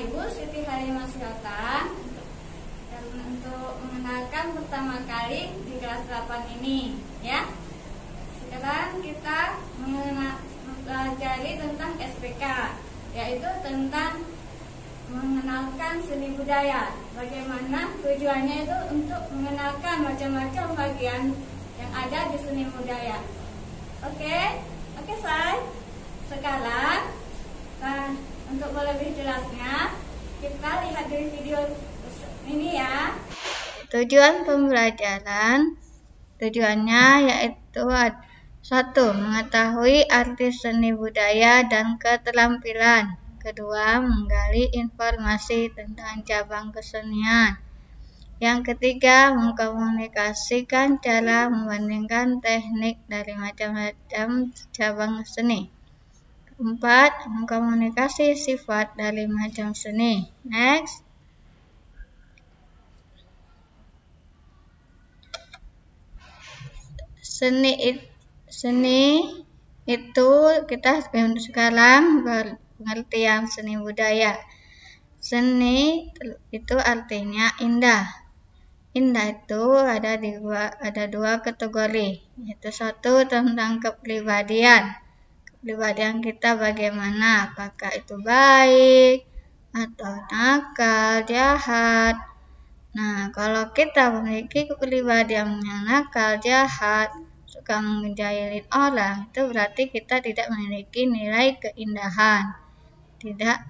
Ibu Siti Halimah Sultan untuk mengenalkan pertama kali di kelas 8 ini ya. Sekarang kita mempelajari tentang SPK, yaitu tentang mengenalkan seni budaya. Bagaimana tujuannya itu untuk mengenalkan macam-macam bagian yang ada di seni budaya. Oke, say. Sekarang untuk lebih jelasnya kita lihat dari video ini ya. Tujuan pembelajaran, tujuannya yaitu 1. Mengetahui arti seni budaya dan keterampilan. 2. Menggali informasi tentang cabang kesenian. Yang 3. Mengkomunikasikan cara membandingkan teknik dari macam-macam cabang seni. 4. Mengkomunikasi sifat dari macam seni. Next. Seni itu kita sekarang pengertian seni budaya. Seni itu artinya indah. Indah itu ada dua kategori, yaitu 1 tentang kepribadian. Kepribadian kita bagaimana, apakah itu baik atau nakal, jahat. Nah, kalau kita memiliki kepribadian yang nakal, jahat, suka menjahilin orang, itu berarti kita tidak memiliki nilai keindahan, tidak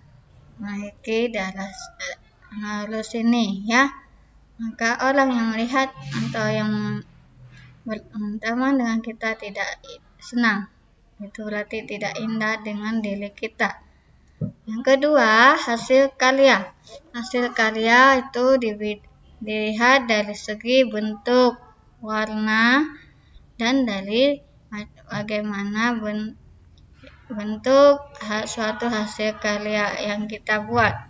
memiliki darah halus ini ya. Maka orang yang melihat atau yang berteman dengan kita tidak senang, itu berarti tidak indah dengan diri kita. Yang kedua, hasil karya. Hasil karya itu dilihat dari segi bentuk, warna, dan dari bagaimana bentuk suatu hasil karya yang kita buat.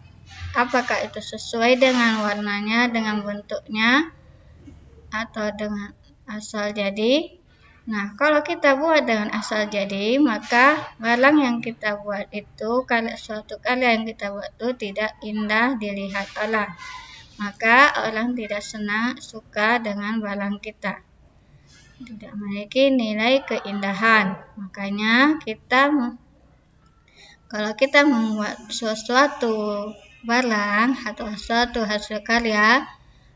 Apakah itu sesuai dengan warnanya, dengan bentuknya, atau dengan asal jadi. Nah, kalau kita buat dengan asal jadi, maka barang yang kita buat itu, suatu karya yang kita buat itu tidak indah dilihat orang. Maka orang tidak suka dengan barang kita, tidak memiliki nilai keindahan. Makanya kalau kita membuat sesuatu barang atau suatu hasil karya,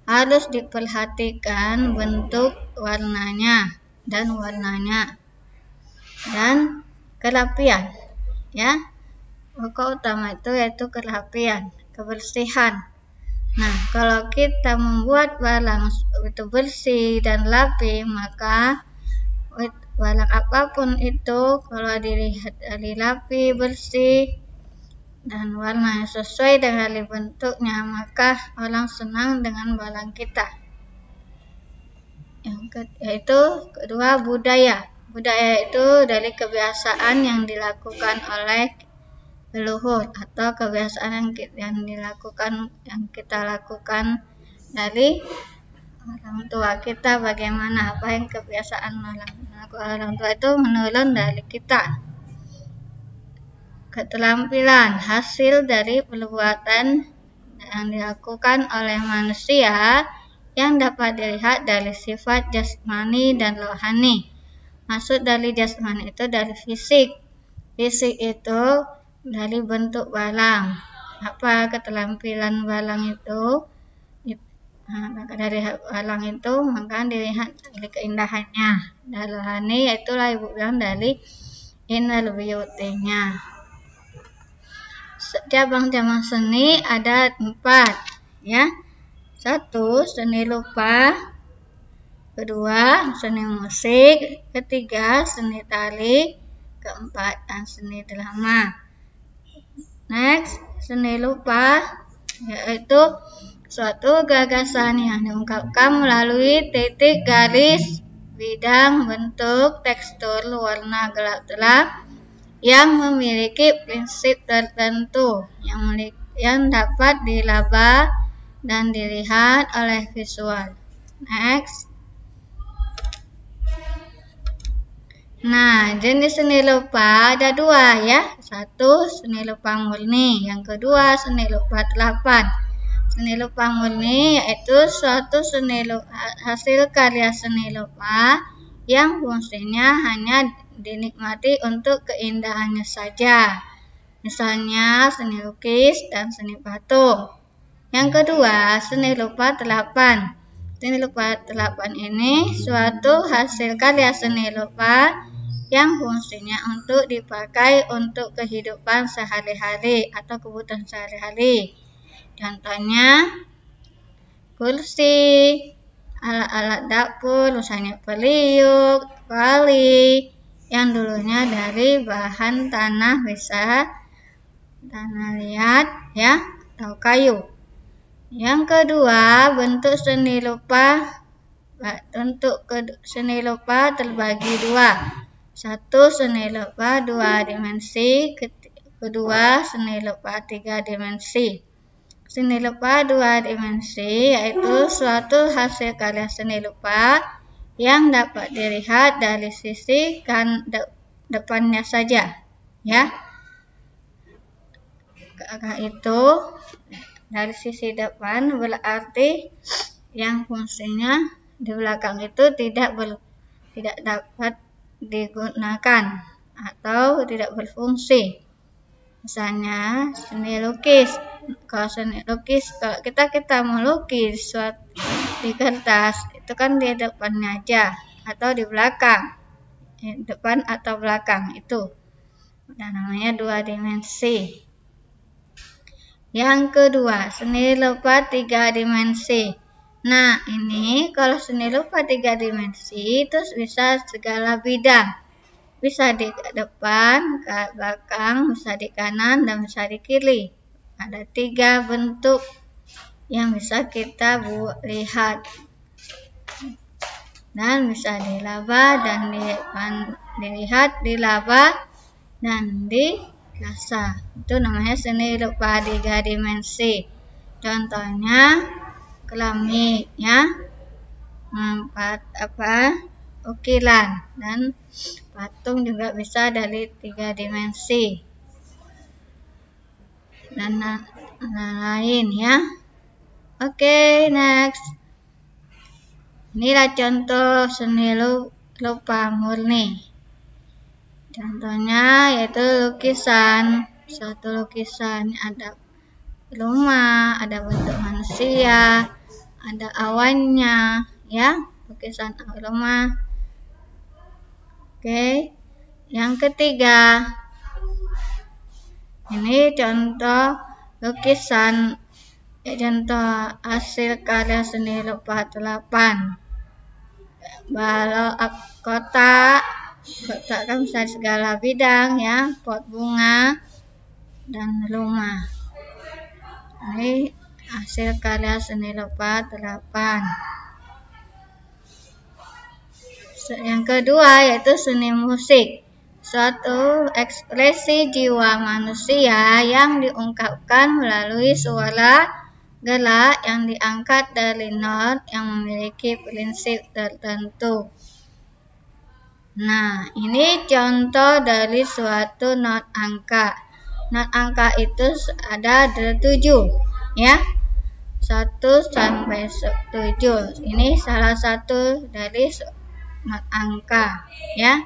harus diperhatikan bentuk warnanya dan kerapian ya. Pokok utama itu yaitu kerapian, kebersihan. Nah, kalau kita membuat barang itu bersih dan rapi, maka barang apapun itu kalau dilihat dari rapi, bersih, dan warna sesuai dengan bentuknya, maka orang senang dengan barang kita. Yaitu kedua, budaya. Budaya itu dari kebiasaan yang dilakukan oleh leluhur atau kebiasaan yang kita lakukan dari orang tua kita. Bagaimana apa yang kebiasaan orang tua itu menurun dari kita. Keterampilan, hasil dari perbuatan yang dilakukan oleh manusia yang dapat dilihat dari sifat jasmani dan rohani. Maksud dari jasmani itu dari fisik. Fisik itu dari bentuk barang. Apa keterampilan barang itu? Dari barang itu maka dilihat dari keindahannya. Dan rohani yaitulah ibu bilang dari inner beauty-nya. Cabang-cabang seni ada 4 ya. 1. Seni rupa. 2. Seni musik. 3. Seni tari. 4. Dan seni drama. Next, seni rupa yaitu suatu gagasan yang diungkapkan melalui titik, garis, bidang, bentuk, tekstur, warna, gelap-gelap yang memiliki prinsip tertentu yang dapat diraba dan dilihat oleh visual. Next. Nah, jenis seni lupa ada dua ya. Satu, seni lupa murni. Yang kedua, seni lupa telapan. Seni lupa murni yaitu suatu hasil karya seni lupa yang fungsinya hanya dinikmati untuk keindahannya saja. Misalnya seni lukis dan seni patung. Yang kedua, seni lupa telapan. Seni lupa telapan ini suatu hasil karya seni lupa yang fungsinya untuk dipakai untuk kehidupan sehari-hari atau kebutuhan sehari-hari. Contohnya kursi, alat-alat dapur, misalnya periuk, kuali, yang dulunya dari bahan tanah, bisa tanah liat ya, atau kayu. Yang kedua, bentuk seni lupa terbagi dua. Satu, seni lupa 2 dimensi. Kedua, seni lupa 3 dimensi. Seni lupa 2 dimensi yaitu suatu hasil karya seni lupa yang dapat dilihat dari sisi depannya saja, ya. Itu dari sisi depan berarti yang fungsinya di belakang itu tidak dapat digunakan atau tidak berfungsi. Misalnya seni lukis. Kalau seni lukis, kalau kita melukis di kertas, itu kan di depannya aja atau di belakang. Depan atau belakang itu. Namanya 2 dimensi. Yang kedua, seni lupa 3 dimensi. Nah, ini kalau seni lupa 3 dimensi itu bisa segala bidang. Bisa di depan, ke belakang, bisa di kanan, dan bisa di kiri. Ada 3 bentuk yang bisa kita lihat. Dan bisa dilaba dan dilihat di laba dan di rasa. Itu namanya seni lupa 3 dimensi. Contohnya keramik ya, ukiran, dan patung juga bisa dari 3 dimensi dan lain ya. Oke, next. Inilah contoh seni lupa murni. Contohnya yaitu lukisan. Suatu lukisan ada rumah, ada bentuk manusia, ada awannya ya, lukisan rumah. Oke, yang ketiga, ini contoh lukisan, contoh hasil karya seni lupa telapan. Balok kotak kan bisa segala bidang ya, pot bunga dan rumah. Ini hasil karya seni lupa telapan. Yang kedua yaitu seni musik. Suatu ekspresi jiwa manusia yang diungkapkan melalui suara gerak yang diangkat dari not yang memiliki prinsip tertentu. Nah, ini contoh dari suatu not angka. Not angka itu ada 7 ya. 1 sampai 7. Ini salah satu dari not angka ya.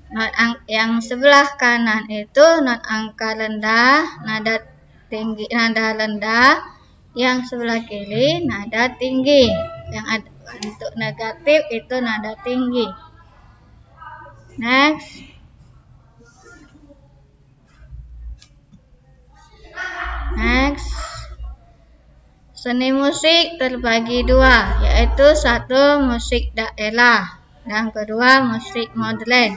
Not yang sebelah kanan itu not angka rendah, nada tinggi, nada rendah. Yang sebelah kiri nada tinggi. Yang ada bentuk negatif itu nada tinggi. Next. Seni musik terbagi 2, yaitu 1 musik daerah dan kedua musik modern.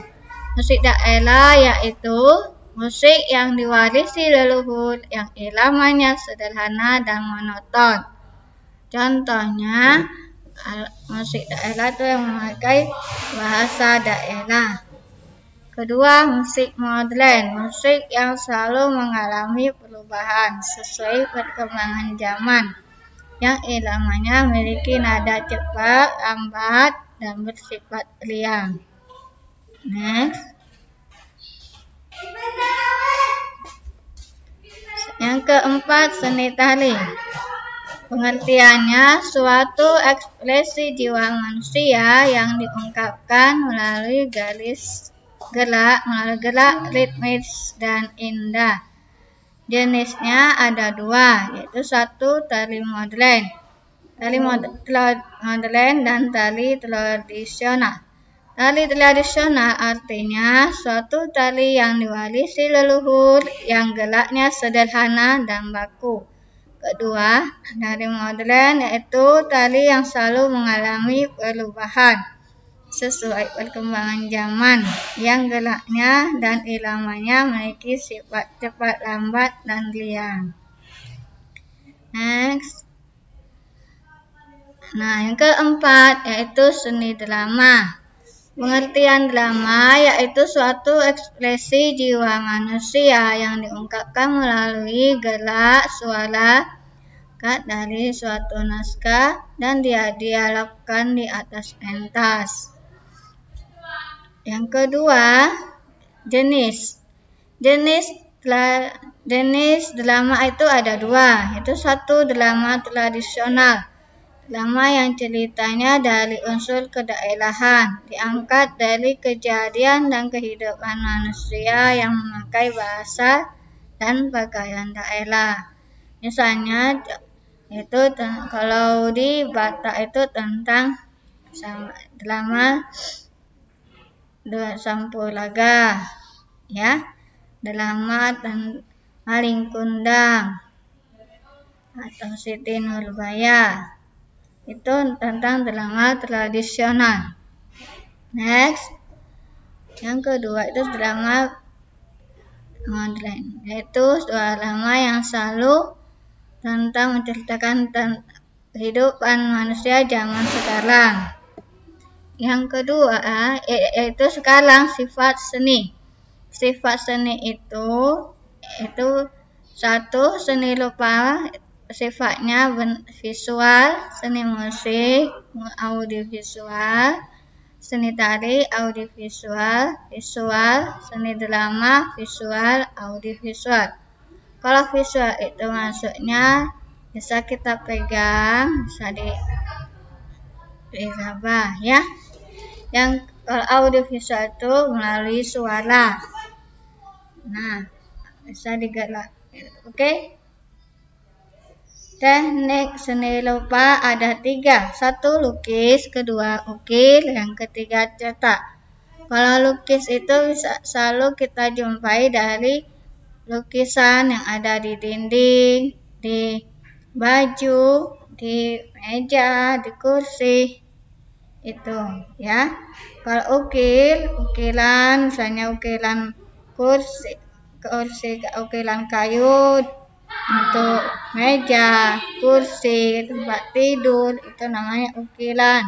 Musik daerah yaitu musik yang diwarisi leluhur yang iramanya sederhana dan monoton. Contohnya musik daerah itu yang memakai bahasa daerah. Kedua, musik modern, musik yang selalu mengalami perubahan sesuai perkembangan zaman, yang iramanya memiliki nada cepat, lambat, dan bersifat riang. Next. Yang keempat, seni tali. Pengertiannya suatu ekspresi jiwa manusia yang diungkapkan melalui gerak, ritmis dan indah. Jenisnya ada dua, yaitu satu tali modern dan tali tradisional. Tali tradisional artinya suatu tali yang diwarisi leluhur yang geraknya sederhana dan baku. Kedua, tali modern yaitu tali yang selalu mengalami perubahan sesuai perkembangan zaman, yang geraknya dan iramanya memiliki sifat cepat, lambat, dan liar. Next. Nah, yang keempat yaitu seni drama. Pengertian drama yaitu suatu ekspresi jiwa manusia yang diungkapkan melalui gerak, suara, dari suatu naskah dan dialogkan di atas pentas. Yang kedua, jenis drama itu ada dua, yaitu satu drama tradisional. Drama yang ceritanya dari unsur kedaerahan, diangkat dari kejadian dan kehidupan manusia yang memakai bahasa dan pakaian daerah. Misalnya, itu kalau di Batak itu tentang drama Sampuraga, ya, drama Malin Kundang atau Siti Nurbaya. Itu tentang drama tradisional. Next, yang kedua itu drama modern, yaitu drama yang selalu tentang menceritakan kehidupan manusia zaman sekarang. Yang kedua yaitu sekarang sifat seni. Sifat seni itu satu, seni rupa, sifatnya visual, seni musik, audiovisual, seni tari, audiovisual, seni drama, visual, audiovisual. Kalau visual itu maksudnya bisa kita pegang, bisa diraba, ya. Yang kalau audiovisual itu melalui suara. Nah, bisa digerak. Oke. Teknik seni rupa ada 3. 1 lukis, kedua ukir, yang ketiga cetak. Kalau lukis itu bisa selalu kita jumpai dari lukisan yang ada di dinding, di baju, di meja, di kursi. Itu, ya. Kalau ukiran, misalnya ukiran kursi, ukiran kayu, untuk meja, kursi, tempat tidur, itu namanya ukiran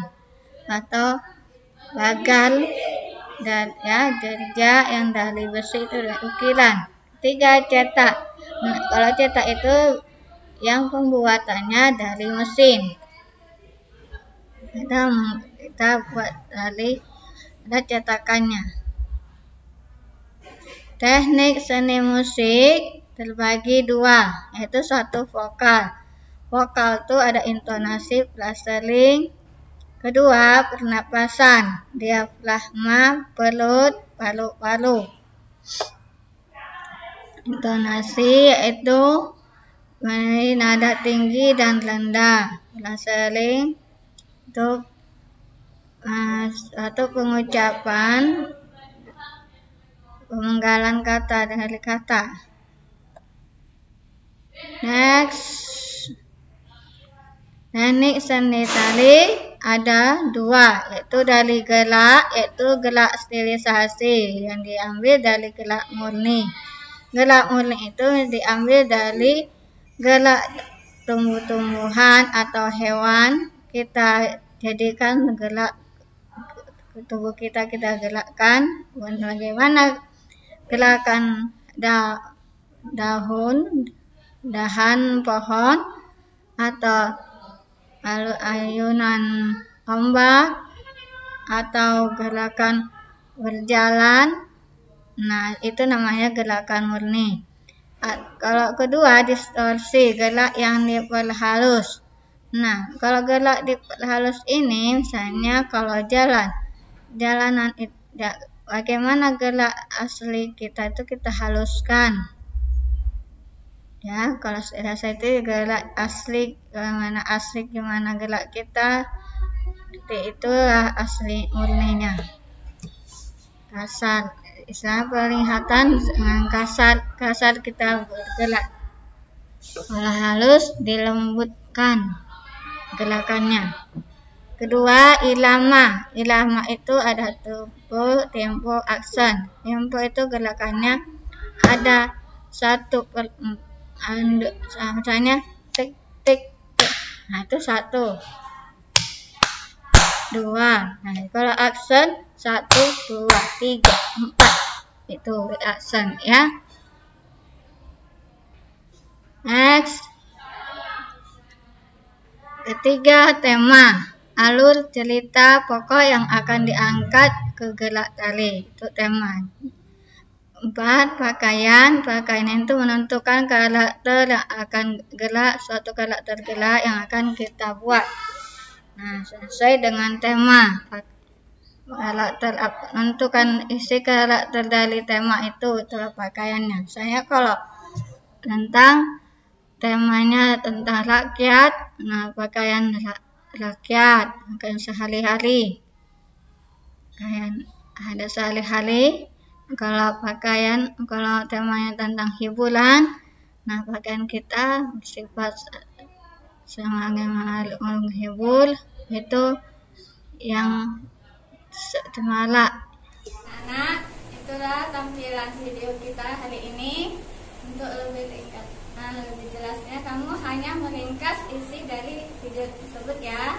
atau gagal dan gereja yang dari besi itu adalah ukiran. 3 cetak. Nah, kalau cetak itu yang pembuatannya dari mesin. Kita buat dari ada cetakannya. Teknik seni musik terbagi 2, yaitu 1 vokal. Vokal itu ada intonasi, plastering. Kedua, pernapasan, diafragma, perut, paru-paru. Intonasi yaitu nada tinggi dan rendah. Plastering itu satu pengucapan, pemenggalan kata dari kata. Next, teknik seni tari ada 2, yaitu dari gerak, yaitu gerak stilisasi yang diambil dari gerak murni. Gerak murni itu diambil dari gerak tumbuh-tumbuhan atau hewan, kita jadikan gerak tubuh kita gerakkan. Bagaimana gerakan dahan pohon atau ayunan ombak atau gerakan berjalan. Nah, itu namanya gerakan murni. Kalau kedua, distorsi, gerak yang diperhalus. Nah, kalau gerak diperhalus ini, misalnya kalau jalanan itu, bagaimana gerak asli kita itu kita haluskan. Ya, kalau rasa itu gerak asli, gimana gerak kita, itulah asli murninya. Kasar. Istilah penglihatan dengan kasar kita bergerak. Kalau halus dilembutkan gerakannya. Kedua, irama. Irama itu ada tempo, aksen. Tempo itu gerakannya ada 1/4. Misalnya tik tik tik. Nah, itu 1. 2. Nah, kalau aksen 1, 2, 3, 4. Itu aksen ya. Next. Ketiga, tema. Alur cerita pokok yang akan diangkat ke gerak tari. Itu tema. 4. Pakaian. Pakaian itu menentukan karakter yang akan gerak, suatu karakter gerak yang akan kita buat. Nah, sesuai dengan tema. Karakter menentukan isi karakter dari tema itulah pakaiannya. Saya kalau tentang temanya tentang rakyat, nah pakaian rakyat, pakaian sehari-hari, pakaian ada sehari-hari. Kalau temanya tentang hiburan, nah pakaian kita bersifat semangat menghibur, itu yang semarak. Anak, itulah tampilan video kita hari ini. Untuk lebih jelasnya kamu hanya meringkas isi dari video tersebut ya.